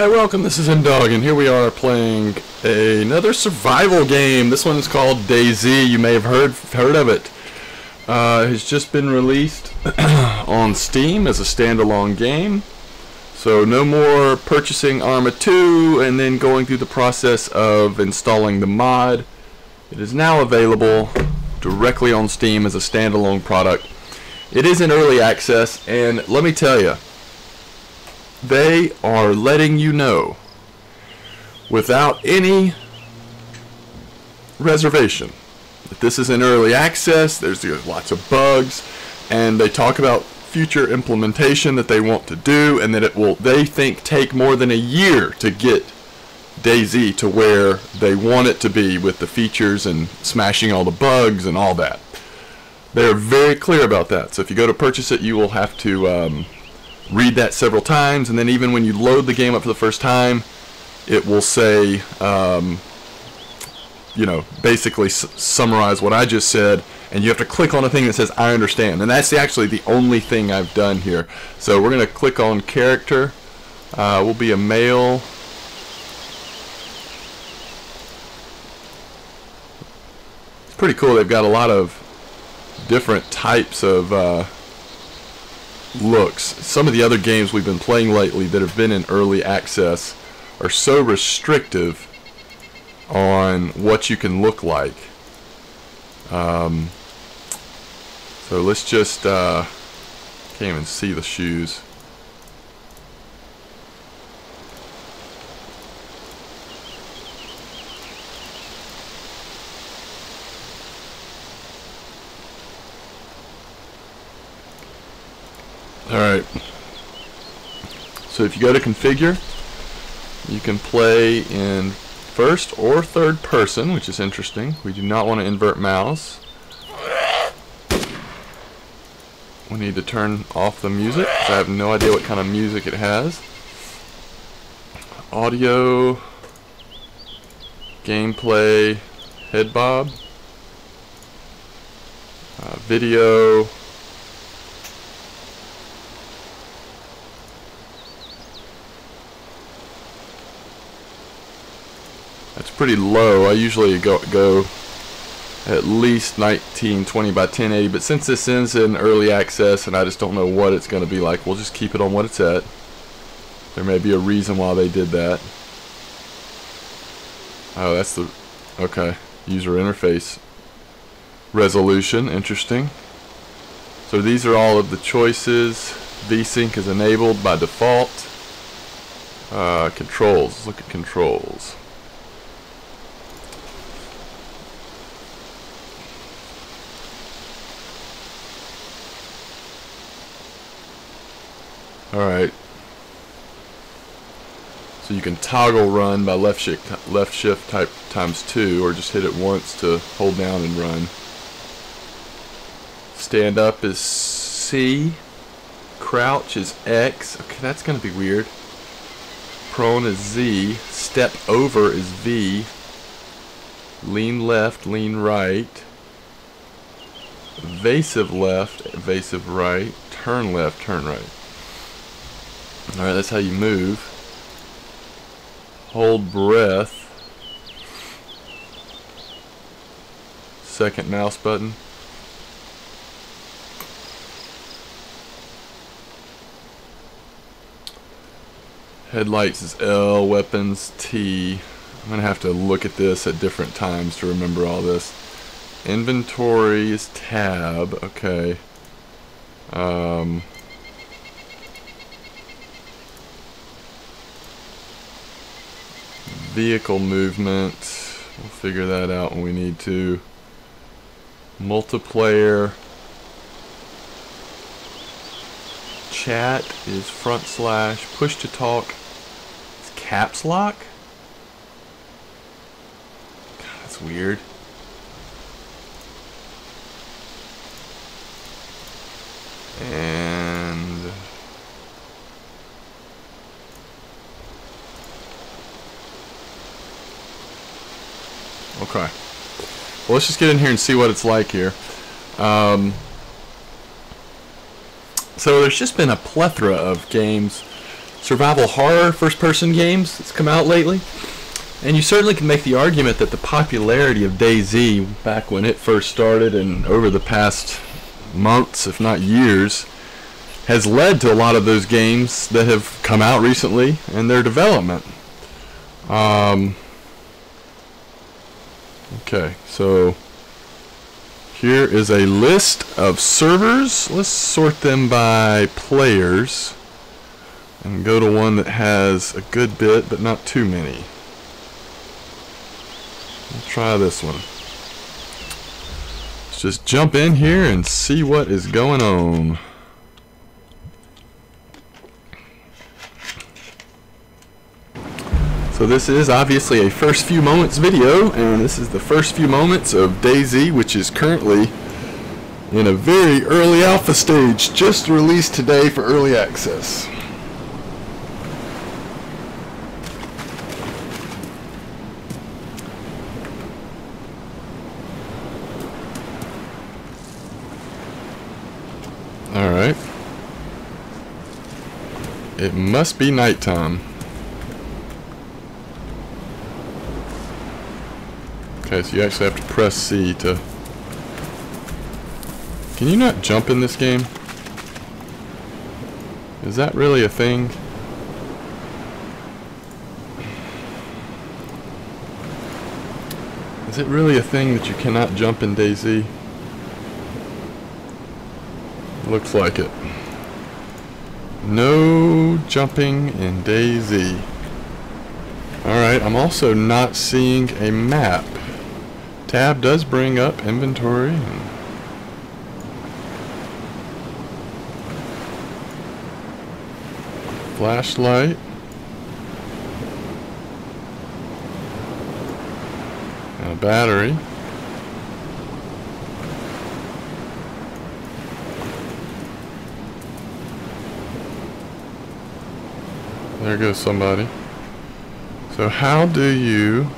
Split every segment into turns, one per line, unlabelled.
Hey, welcome, this is Ndog, and here we are playing another survival game. This one is called DayZ. You may have heard of it. It has just been released on Steam as a standalone game. So no more purchasing Arma 2 and then going through the process of installing the mod. It is now available directly on Steam as a standalone product. It is in early access, and let me tell you, they are letting you know without any reservation that this is in early access. There's lots of bugs, and they talk about future implementation that they want to do, and that it will, they think, take more than a year to get DayZ to where they want it to be with the features and smashing all the bugs and all that. They're very clear about that. So if you go to purchase it, you will have to read that several times, and then even when you load the game up for the first time, it will say, you know, basically summarize what I just said, and you have to click on a thing that says I understand, and that's actually the only thing I've done here. So we're going to click on character. We'll be a male. It's pretty cool. They've got a lot of different types of looks. Some of the other games we've been playing lately that have been in early access are so restrictive on what you can look like. So let's just can't even see the shoes. Alright, so if you go to configure, you can play in first or third person, which is interesting. We do not want to invert mouse. We need to turn off the music, because I have no idea what kind of music it has. Audio, gameplay, head bob, video. That's pretty low. I usually go at least 1920 by 1080, but since this is in early access and I just don't know what it's going to be like, we'll just keep it on what it's at. There may be a reason why they did that. Oh, that's the... okay. User interface resolution. Interesting. So these are all of the choices. VSync is enabled by default. Controls. Let's look at controls. Alright, so you can toggle run by left shift type times 2, or just hit it once to hold down and run. Stand up is C, crouch is X, okay, that's going to be weird. Prone is Z, step over is V, lean left, lean right, evasive left, evasive right, turn left, turn right. Alright, that's how you move. Hold breath. Second mouse button. Headlights is L, weapons T. I'm going to have to look at this at different times to remember all this. Inventory is tab, okay. Vehicle movement, we'll figure that out when we need to. Multiplayer. Chat is front slash. Push to talk is caps lock. God, that's weird. And okay. Well, let's just get in here and see what it's like here. So there's just been a plethora of games survival horror first-person games that's come out lately. And you certainly can make the argument that the popularity of DayZ back when it first started and over the past months, if not years, has led to a lot of those games that have come out recently and their development. Okay, so here is a list of servers. Let's sort them by players and go to one that has a good bit but not too many. We'll try this one. Let's just jump in here and see what is going on. So this is obviously a first few moments video, and this is the first few moments of DayZ, which is currently in a very early alpha stage, just released today for early access. Alright. It must be nighttime. Okay, so you actually have to press C to... Can you not jump in this game? Is that really a thing? Is it really a thing that you cannot jump in DayZ? Looks like it. No jumping in DayZ. Alright, I'm also not seeing a map. Tab does bring up inventory. Flashlight. And a battery. There goes somebody. So how do you...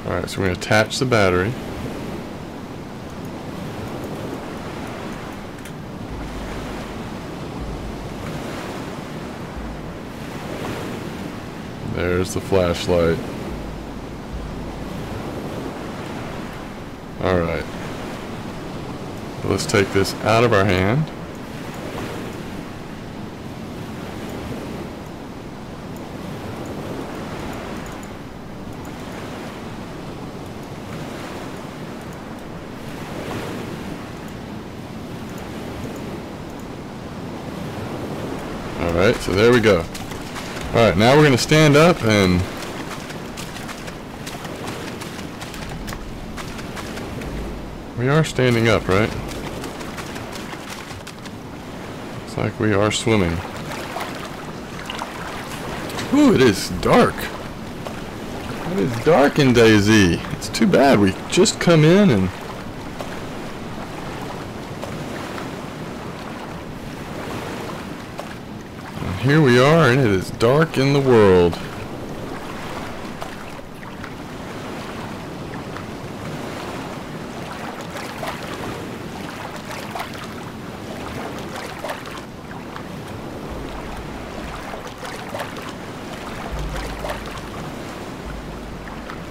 Alright, so we're going to attach the battery. There's the flashlight. Alright. Let's take this out of our hand. Alright, so there we go. Alright, now we're going to stand up and... We are standing up, right? Looks like we are swimming. Ooh, it is dark. It is dark in DayZ. It's too bad we just come in and... Here we are, and it is dark in the world.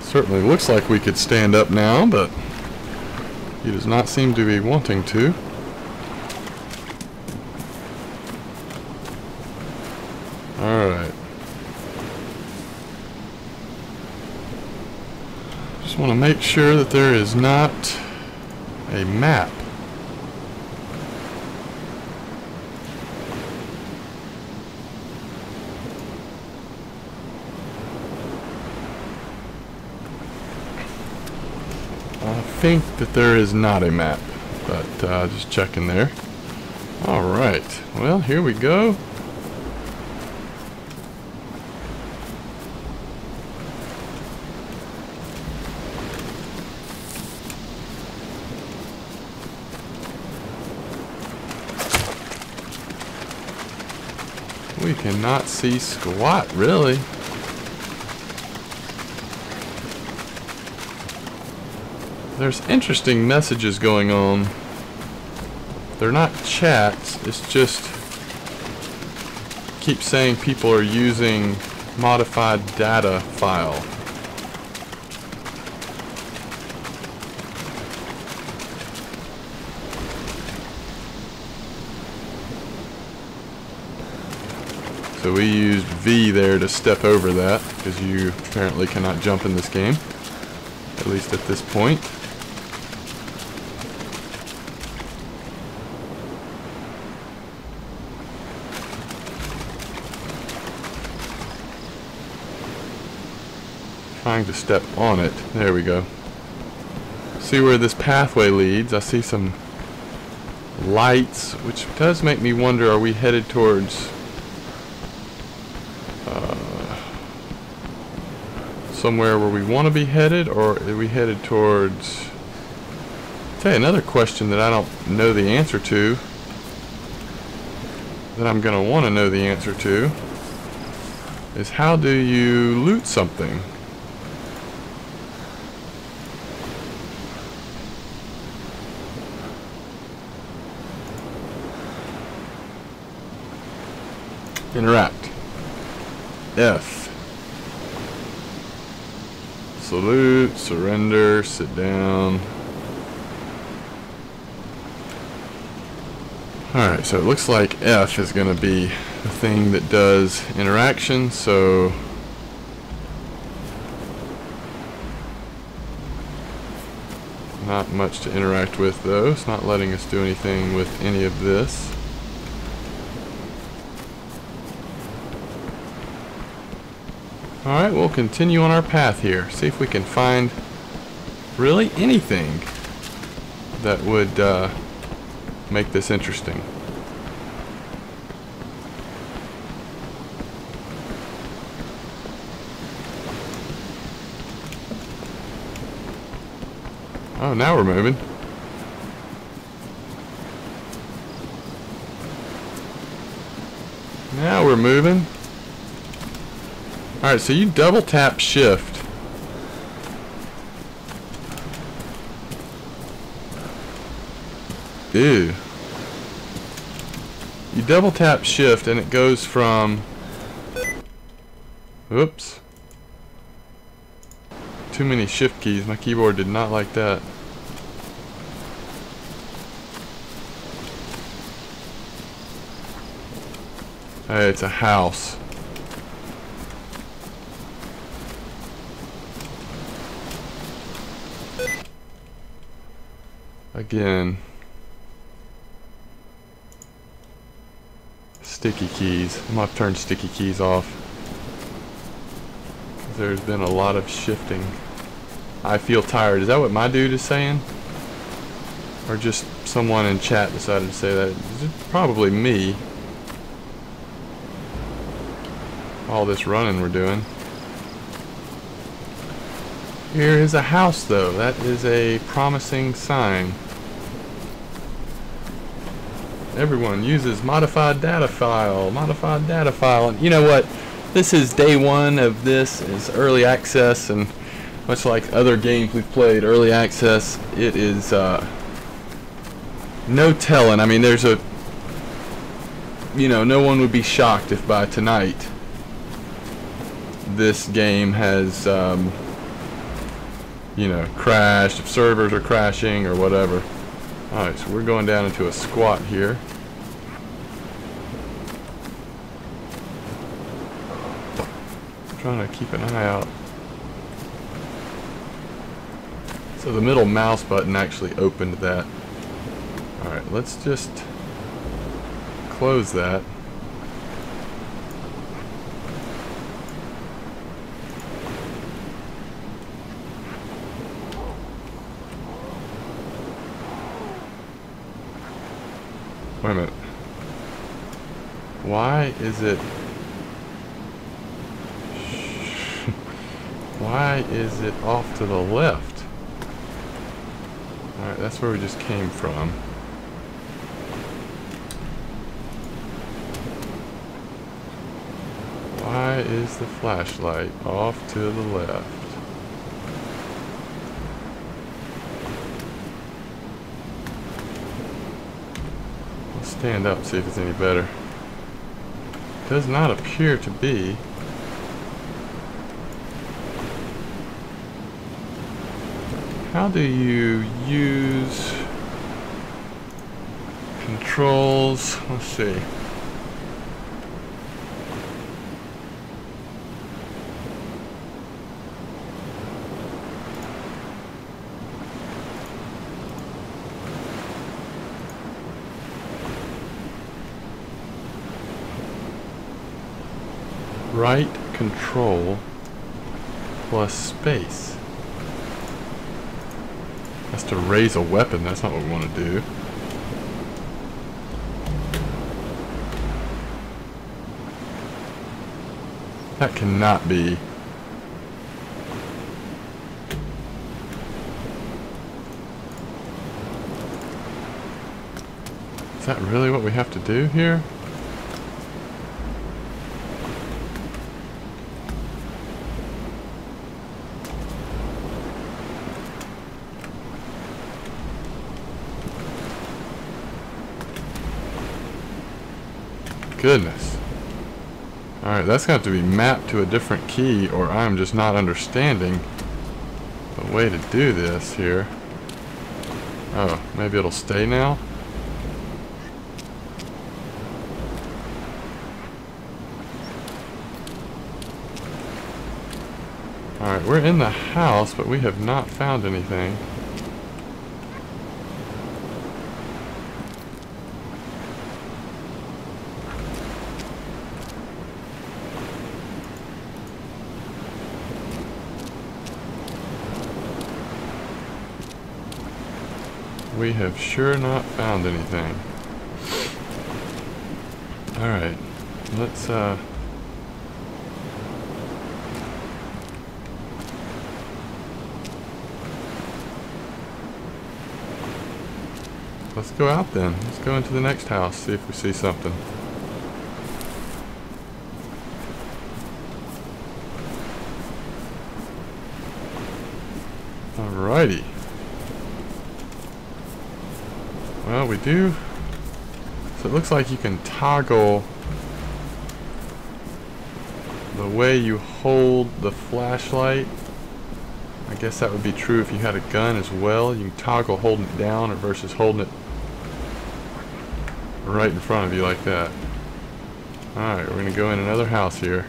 Certainly looks like we could stand up now, but he does not seem to be wanting to. Alright. Just want to make sure that there is not a map. I think that there is not a map, but just checking there. Alright, well, here we go. We cannot see squat, really. There's interesting messages going on. They're not chats, it's just keeps saying people are using modified data file. So we used V there to step over that, because you apparently cannot jump in this game, at least at this point. Trying to step on it. There we go. See where this pathway leads. I see some lights, which does make me wonder, are we headed towards somewhere where we want to be headed, or are we headed towards... I'll tell you another question that I don't know the answer to, that I'm going to want to know the answer to, is how do you loot something? Interact. F. Salute, surrender, sit down. Alright, so it looks like F is going to be the thing that does interaction, so not much to interact with though. It's not letting us do anything with any of this. Alright, we'll continue on our path here. See if we can find really anything that would make this interesting. Oh, now we're moving. Now we're moving. Alright, so you double tap shift. Ew. You double tap shift and it goes from... Oops. Too many shift keys. My keyboard did not like that. Hey, it's a house. Again, sticky keys. I'm gonna have to turn sticky keys off. There's been a lot of shifting. I feel tired. Is that what my dude is saying? Or just someone in chat decided to say that? It's probably me. All this running we're doing. Here is a house though. That is a promising sign. Everyone uses modified data file. Modified data file. And you know what? This is day one of this. It's early access, and much like other games we've played, early access, it is no telling. I mean, there's a, you know, no one would be shocked if by tonight this game has, you know, crashed, if servers are crashing or whatever. Alright, so we're going down into a squat here. I'm trying to keep an eye out. So the middle mouse button actually opened that. Alright, let's just close that. Wait a minute. Why is it... Why is it off to the left? Alright, that's where we just came from. Why is the flashlight off to the left? Stand up, see if it's any better. Does not appear to be. How do you use controls? Let's see. Right control plus space. That's to raise a weapon. That's not what we want to do. That cannot be. Is that really what we have to do here? Goodness. Alright, that's got to be mapped to a different key, or I'm just not understanding the way to do this here. Oh, maybe it'll stay now? Alright, we're in the house, but we have not found anything. We have sure not found anything. Alright, let's go out then. Let's go into the next house, see if we see something. Alrighty. Well, we do. So it looks like you can toggle the way you hold the flashlight. I guess that would be true if you had a gun as well. You can toggle holding it down or versus holding it right in front of you like that. Alright, we're going to go in another house here.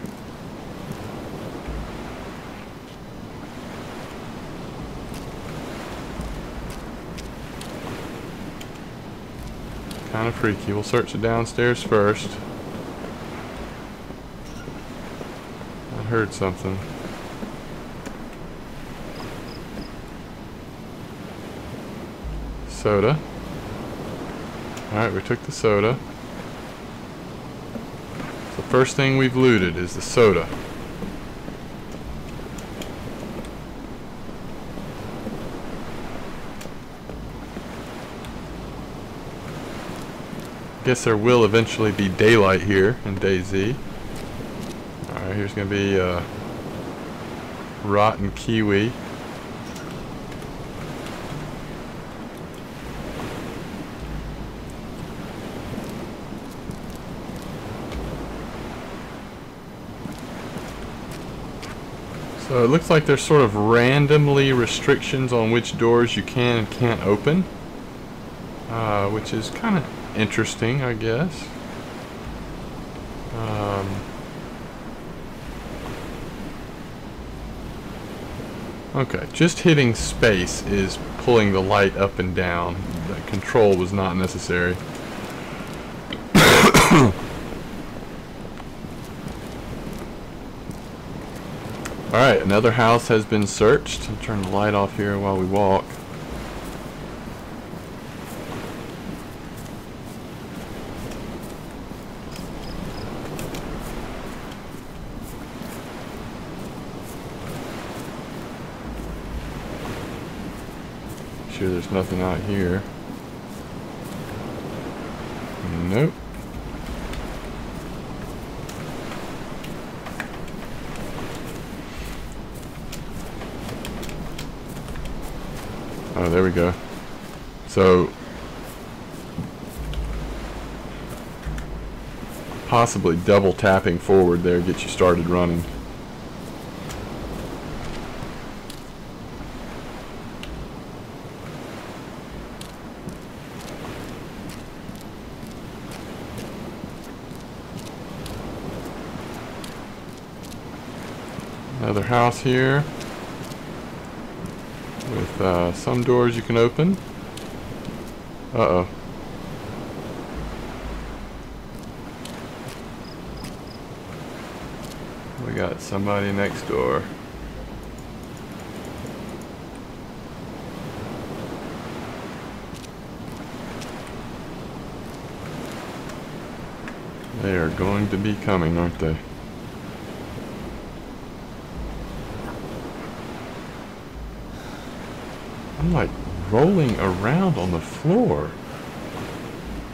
Kind of freaky. We'll search the downstairs first. I heard something. Soda. Alright, we took the soda. So the first thing we've looted is the soda. Guess there will eventually be daylight here in DayZ. Alright, here's going to be rotten kiwi. So it looks like there's sort of randomly restrictions on which doors you can and can't open, which is kind of interesting, I guess. Okay, just hitting space is pulling the light up and down. The control was not necessary. Alright, another house has been searched. I'll turn the light off here while we walk. Sure there's nothing out here. Nope. Oh, there we go. So possibly double tapping forward there gets you started running. Another house here with some doors you can open. Uh-oh. We got somebody next door. They are going to be coming, aren't they? I'm like rolling around on the floor.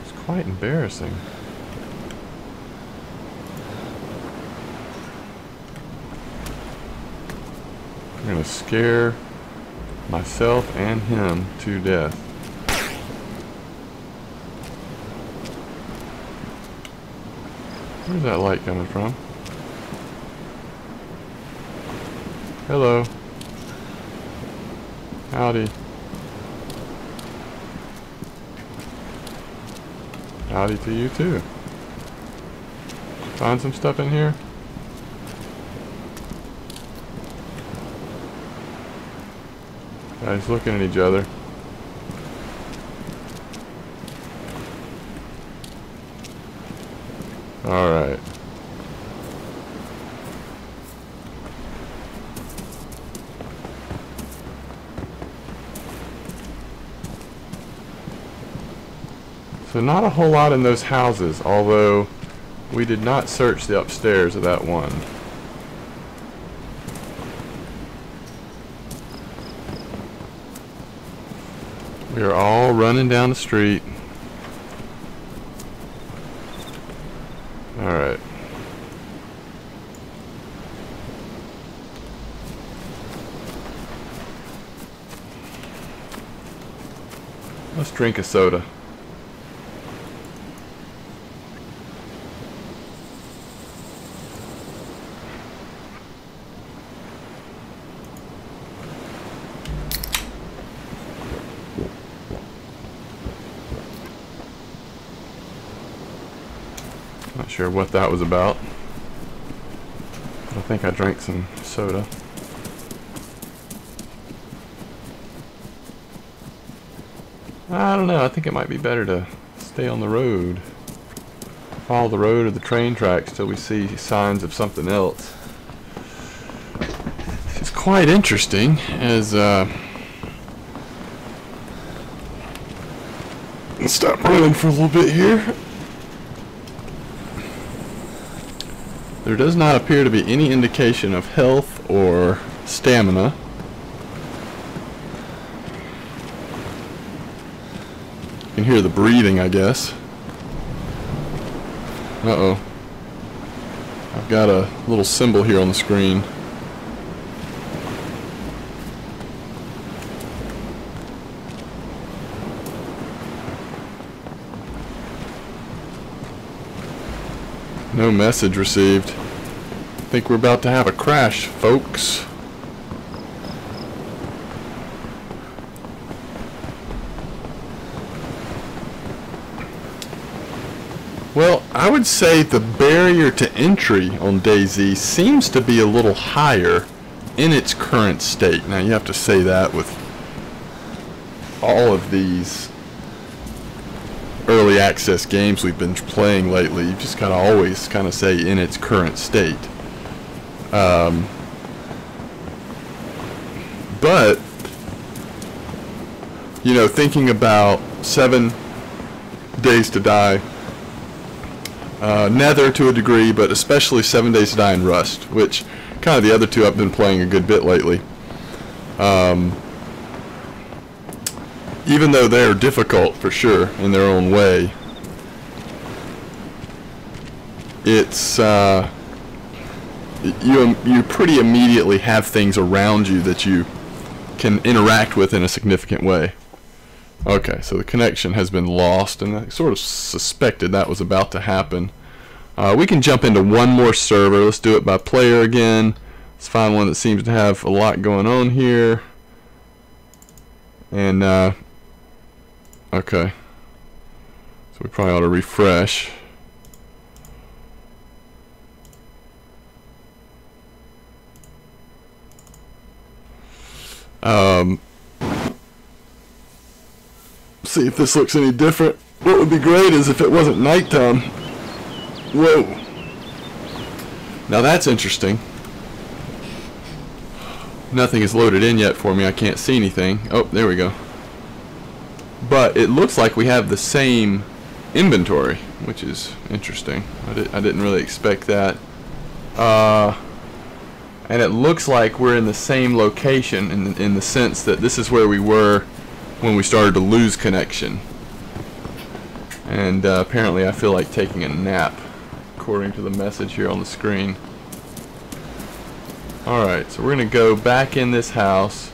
It's quite embarrassing. I'm gonna scare myself and him to death. Where's that light coming from? Hello. Howdy. Howdy to you too. Find some stuff in here? Guys looking at each other. Alright. So not a whole lot in those houses, although we did not search the upstairs of that one. We are all running down the street. Alright. Let's drink a soda. Not sure what that was about. But I think I drank some soda. I don't know, I think it might be better to stay on the road. Follow the road or the train tracks till we see signs of something else. It's quite interesting as let's stop running for a little bit here. There does not appear to be any indication of health or stamina. You can hear the breathing, I guess. Uh-oh. I've got a little symbol here on the screen. No message received. I think we're about to have a crash, folks. Well, I would say the barrier to entry on DayZ seems to be a little higher in its current state. Now you have to say that with all of these early access games we've been playing lately. You just gotta always kind of say in its current state. But you know, thinking about 7 Days to Die, Nether to a degree, but especially 7 Days to Die and Rust, which kind of the other two I've been playing a good bit lately. Even though they're difficult for sure in their own way, it's you pretty immediately have things around you that you can interact with in a significant way. Okay, so the connection has been lost, and I sort of suspected that was about to happen. We can jump into one more server. Let's do it by player again. Let's find one that seems to have a lot going on here. And okay, so we probably ought to refresh. See if this looks any different. What would be great is if it wasn't nighttime. Whoa. Now that's interesting. Nothing is loaded in yet for me. I can't see anything. Oh, there we go. But it looks like we have the same inventory, which is interesting. I didn't really expect that. And it looks like we're in the same location in the sense that this is where we were when we started to lose connection. And apparently I feel like taking a nap, according to the message here on the screen. Alright, so we're going to go back in this house,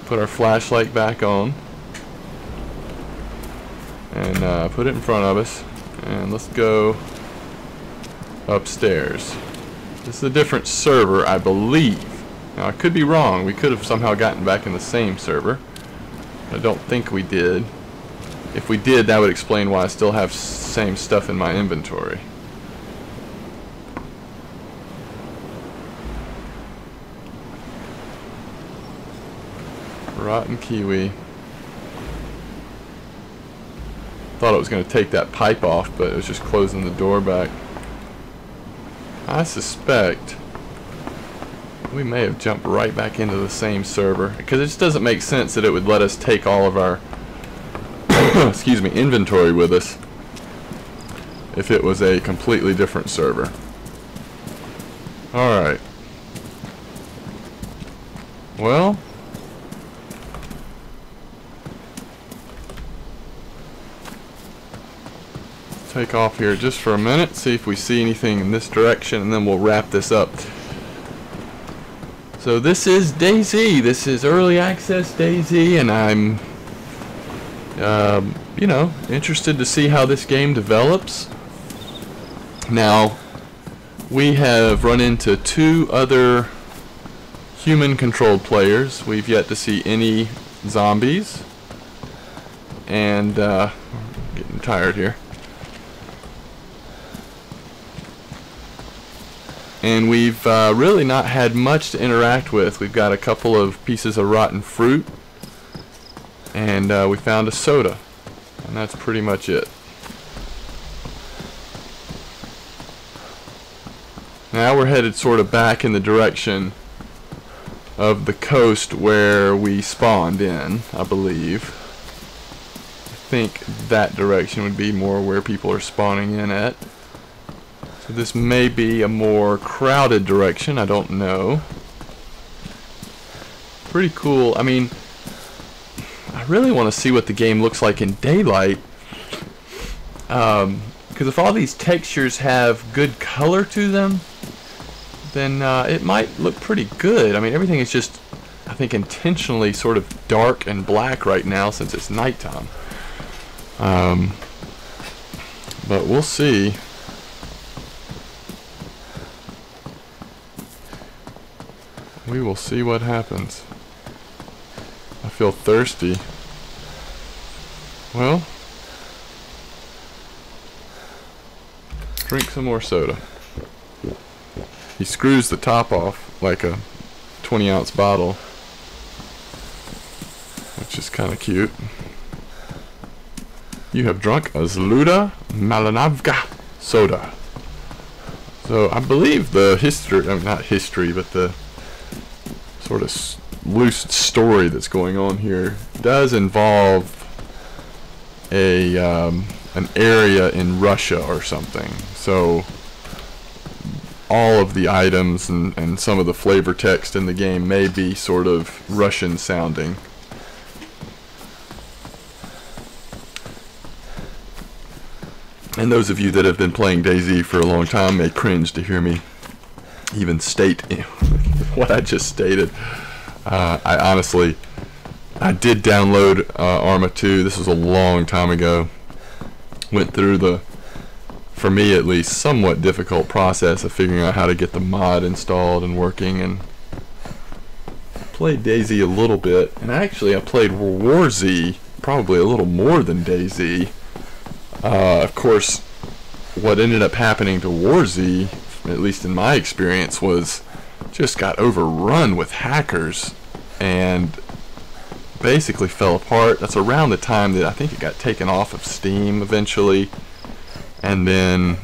put our flashlight back on, and put it in front of us, and let's go upstairs. This is a different server, I believe. Now, I could be wrong. We could have somehow gotten back in the same server. I don't think we did. If we did, that would explain why I still have same stuff in my inventory. Rotten kiwi. Thought it was going to take that pipe off, but it was just closing the door back. I suspect we may have jumped right back into the same server, because it just doesn't make sense that it would let us take all of our excuse me, inventory with us if it was a completely different server. Alright. Well, take off here just for a minute, see if we see anything in this direction, and then we'll wrap this up. So this is DayZ. This is early access DayZ, and I'm you know, interested to see how this game develops. Now, we have run into 2 other human-controlled players. We've yet to see any zombies, and I'm getting tired here. And we've really not had much to interact with. We've got a couple of pieces of rotten fruit, and we found a soda, and that's pretty much it. Now we're headed sort of back in the direction of the coast where we spawned in, I believe. I think that direction would be more where people are spawning in at. So this may be a more crowded direction, I don't know. Pretty cool. I mean, I really want to see what the game looks like in daylight. Because if all these textures have good color to them, then it might look pretty good. I mean, everything is just, I think, intentionally sort of dark and black right now since it's nighttime. But we'll see. We will see what happens. I feel thirsty. Well, drink some more soda. He screws the top off like a 20-ounce bottle, which is kind of cute. You have drunk a Zluda Malinavka soda. So I believe the history, I mean, not history, but the sort of loose story that's going on here does involve a an area in Russia or something. So all of the items and some of the flavor text in the game may be sort of Russian sounding. And those of you that have been playing DayZ for a long time may cringe to hear me even state what I just stated. I honestly, I did download Arma 2. This was a long time ago. Went through the for me at least, somewhat difficult process of figuring out how to get the mod installed and working. And played DayZ a little bit, and actually I played WarZ probably a little more than DayZ. Of course, what ended up happening to WarZ, at least in my experience, was just got overrun with hackers and basically fell apart. That's around the time that I think it got taken off of Steam eventually, and then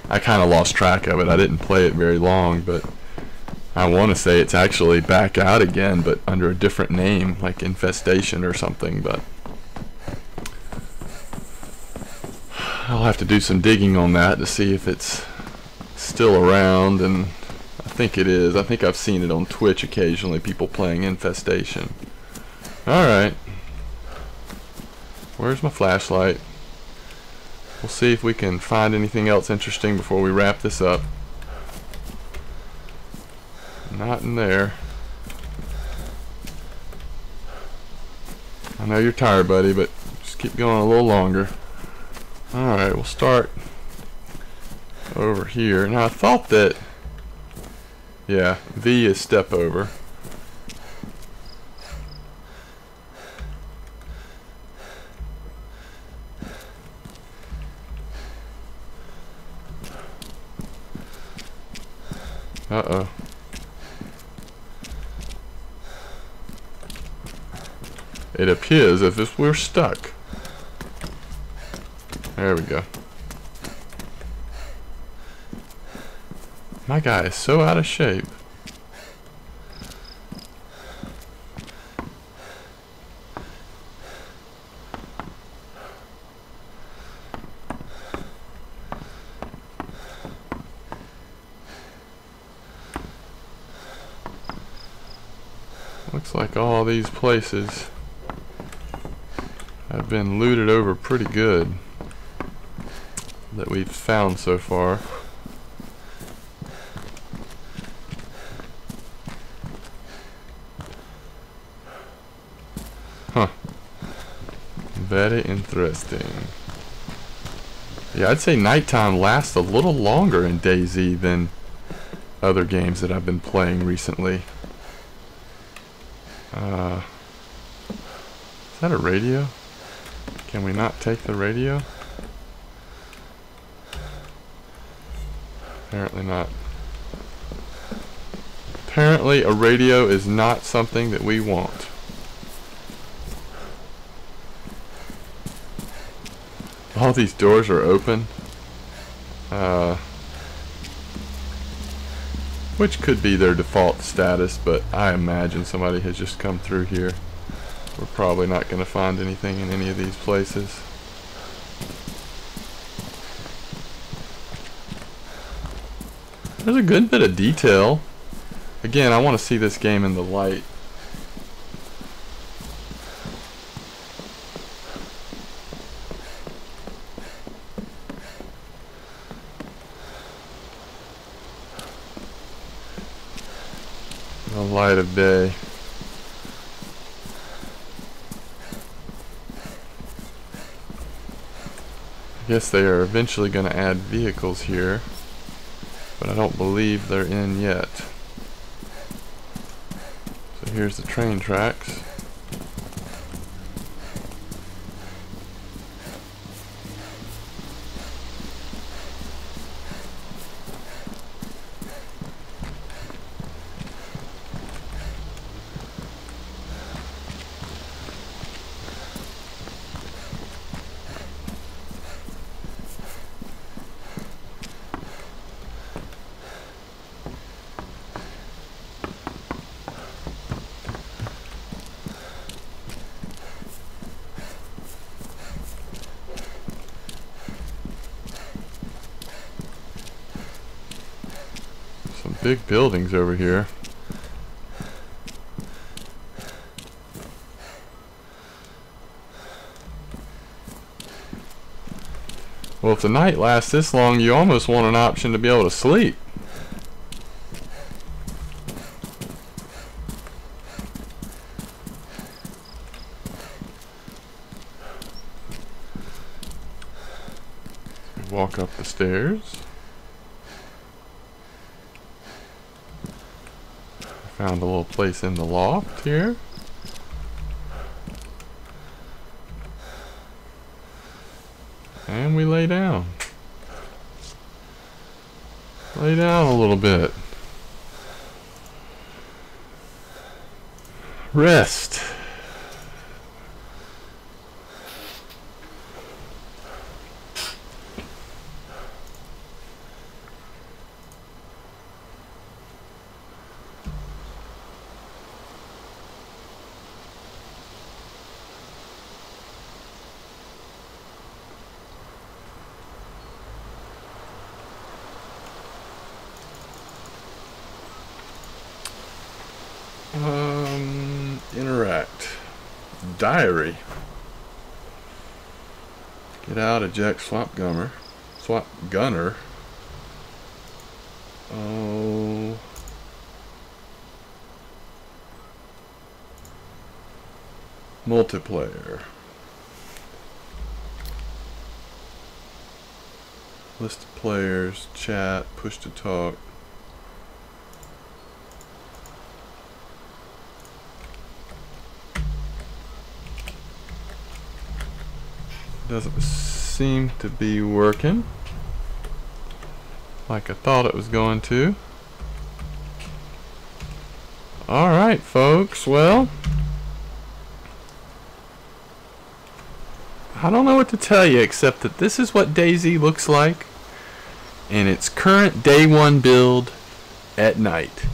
I kind of lost track of it. I didn't play it very long, but I want to say it's actually back out again, but under a different name, like Infestation or something. But I'll have to do some digging on that to see if it's still around, and I think it is. I think I've seen it on Twitch occasionally, people playing Infestation. Alright. Where's my flashlight? We'll see if we can find anything else interesting before we wrap this up. Not in there. I know you're tired, buddy, but just keep going a little longer. Alright, we'll start over here. Now I thought that, yeah, V is step over. Uh-oh. It appears as if we're stuck. There we go. My guy is so out of shape. Looks like all these places have been looted over pretty good that we've found so far. Huh. Very interesting. Yeah, I'd say nighttime lasts a little longer in DayZ than other games that I've been playing recently. Is that a radio? Can we not take the radio? Apparently not. Apparently a radio is not something that we want. All these doors are open. Which could be their default status, but I imagine somebody has just come through here. We're probably not going to find anything in any of these places. There's a good bit of detail. Again, I want to see this game in the light. The light of day. I guess they are eventually going to add vehicles here, but I don't believe they're in yet. So here's the train tracks. Some big buildings over here. Well, if the night lasts this long, you almost want an option to be able to sleep. walk up the stairs. Found a little place in the loft here. And we lay down. Lay down a little bit. Rest. Interact. Diary. Get out, eject, swap gunner. Swap gunner. Oh. Multiplayer. List of players, chat, push to talk. Doesn't seem to be working like I thought it was going to. Alright folks, well, I don't know what to tell you except that this is what DayZ looks like in its current day 1 build at night.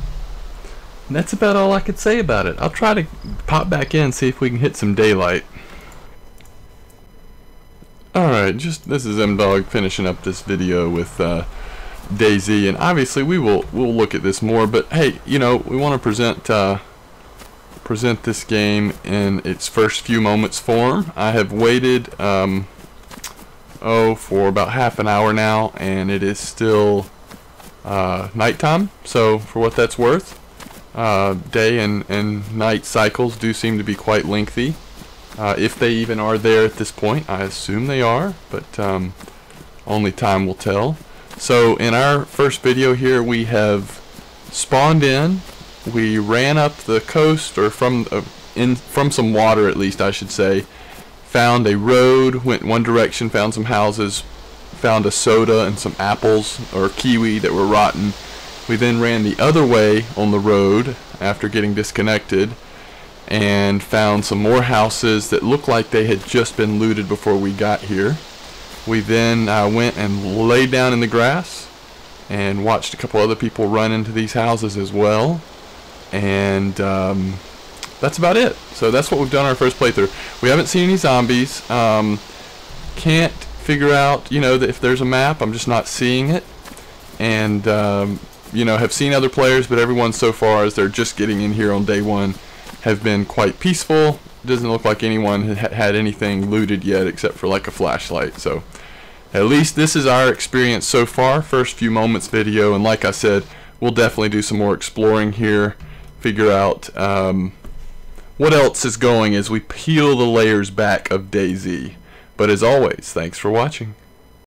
And that's about all I could say about it. I'll try to pop back in and see if we can hit some daylight. Alright, this is M-Dog finishing up this video with DayZ, and obviously we'll look at this more, but hey, you know, we want to present this game in its first few moments form. I have waited for about half an hour now, and it is still nighttime, so for what that's worth, day and night cycles do seem to be quite lengthy. If they even are there at this point. I assume they are, but only time will tell. So in our first video here, we have spawned in. We ran up the coast, or from some water at least I should say. Found a road, went one direction, found some houses, found a soda and some apples or kiwi that were rotten. We then ran the other way on the road after getting disconnected, and found some more houses that looked like they had just been looted before we got here. We then went and laid down in the grass and watched a couple other people run into these houses as well, and that's about it. So that's what we've done our first playthrough. We haven't seen any zombies. Can't figure out, you know, if there's a map. I'm just not seeing it, and you know, have seen other players, but everyone so far, as they're just getting in here on day 1, have been quite peaceful. Doesn't look like anyone had anything looted yet except for like a flashlight. So at least this is our experience so far, first few moments video, and like I said, we'll definitely do some more exploring here, figure out what else is going as we peel the layers back of DayZ. But as always, thanks for watching.